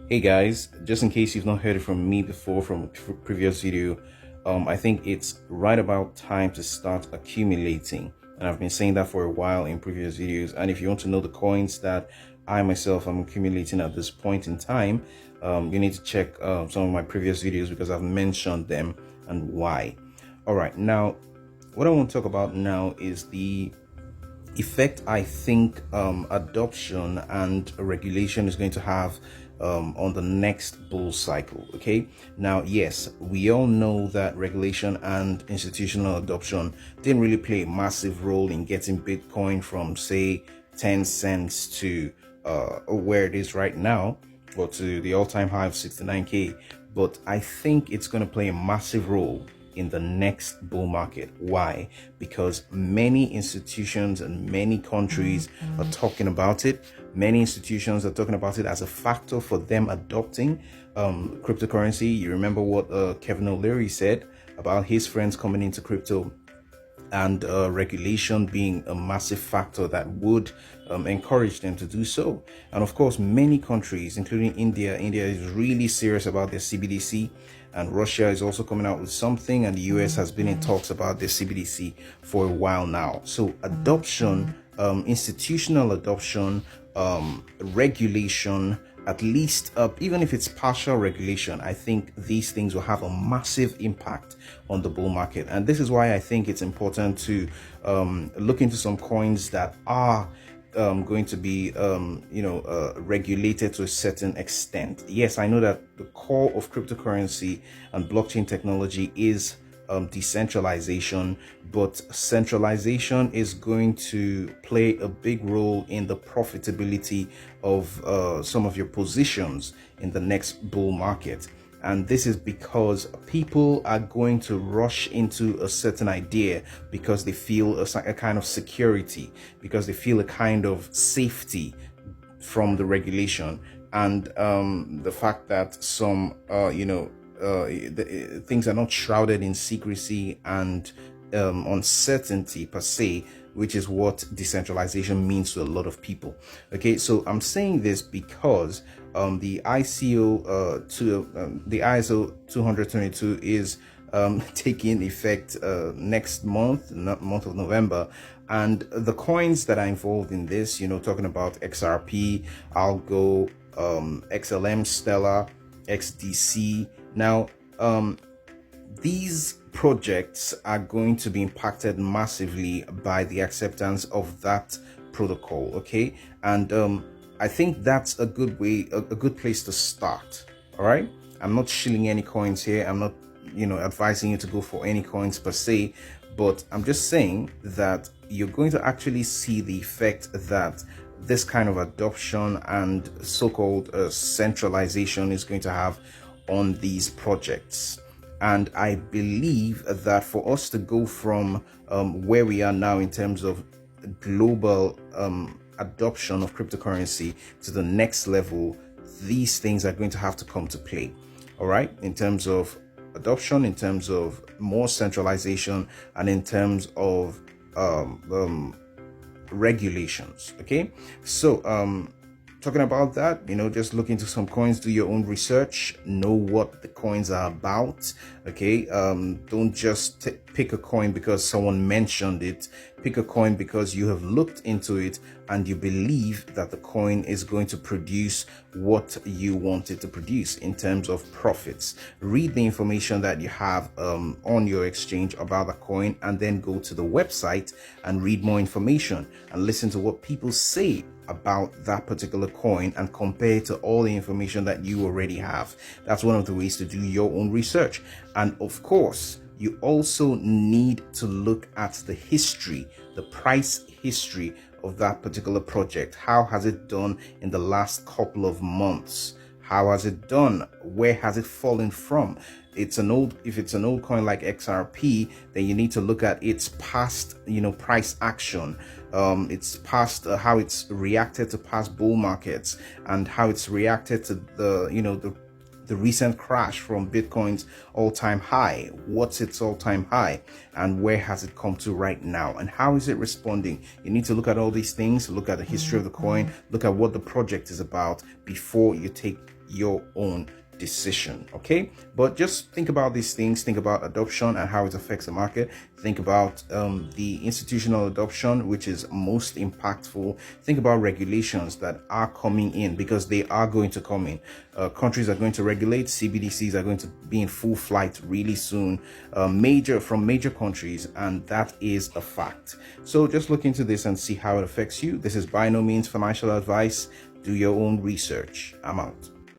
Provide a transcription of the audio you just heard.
Hey guys, just in case you've not heard it from me before from a previous video, I think it's right about time to start accumulating. And I've been saying that for a while in previous videos. And if you want to know the coins that I myself am accumulating at this point in time, you need to check some of my previous videos because I've mentioned them and why. All right, now what I want to talk about now is the effect I think adoption and regulation is going to have on the next bull cycle. Okay, now yes, we all know that regulation and institutional adoption didn't really play a massive role in getting Bitcoin from say 10 cents to where it is right now, or to the all-time high of 69k, but I think it's going to play a massive role in the next bull market. Why? Because many institutions and many countries are talking about it. Many institutions are talking about it as a factor for them adopting cryptocurrency. You remember what Kevin O'Leary said about his friends coming into crypto, and regulation being a massive factor that would encourage them to do so. And of course, many countries, including India is really serious about their CBDC, and Russia is also coming out with something, and the US has been in talks about their CBDC for a while now. So adoption, institutional adoption, regulation, at least even if it's partial regulation, I think these things will have a massive impact on the bull market. And this is why I think it's important to look into some coins that are going to be regulated to a certain extent. Yes, I know that the core of cryptocurrency and blockchain technology is decentralization, but centralization is going to play a big role in the profitability of some of your positions in the next bull market. And this is because people are going to rush into a certain idea because they feel a kind of security, because they feel a kind of safety from the regulation, and the fact that some things are not shrouded in secrecy and uncertainty per se, which is what decentralization means to a lot of people. Okay, so I'm saying this because the ISO 222 is taking effect next month of November, and the coins that are involved in this, talking about XRP, Algo, XLM, Stellar, XDC. Now these projects are going to be impacted massively by the acceptance of that protocol. Okay, and I think that's a good place to start. All right, I'm not shilling any coins here. I'm not advising you to go for any coins per se, but I'm just saying that you're going to actually see the effect that this kind of adoption and so-called centralization is going to have on these projects. And I believe that for us to go from where we are now in terms of global adoption of cryptocurrency to the next level, these things are going to have to come to play. All right, in terms of adoption, in terms of more centralization, and in terms of regulations. Okay, so talking about that, just look into some coins, do your own research, know what the coins are about. Okay, don't just pick a coin because someone mentioned it. Pick a coin because you have looked into it and you believe that the coin is going to produce what you want it to produce in terms of profits. Read the information that you have on your exchange about the coin, and then go to the website and read more information and listen to what people say about that particular coin and compare to all the information that you already have. That's one of the ways to do your own research. And of course, you also need to look at the history, the price history of that particular project. How has it done in the last couple of months? How has it done? Where has it fallen from? If it's an old coin like XRP, then you need to look at its past, price action. It's past how it's reacted to past bull markets, and how it's reacted to the the recent crash from Bitcoin's all-time high. What's its all-time high and where has it come to right now, and how is it responding? You need to look at all these things, look at the history of the coin, look at what the project is about before you take your own decision. Okay, but just think about these things. Think about adoption and how it affects the market. Think about the institutional adoption, which is most impactful. Think about regulations that are coming in, because they are going to come in. Countries are going to regulate. CBDCs are going to be in full flight really soon, from major countries, and that is a fact. So just look into this and see how it affects you. This is by no means financial advice. Do your own research. I'm out.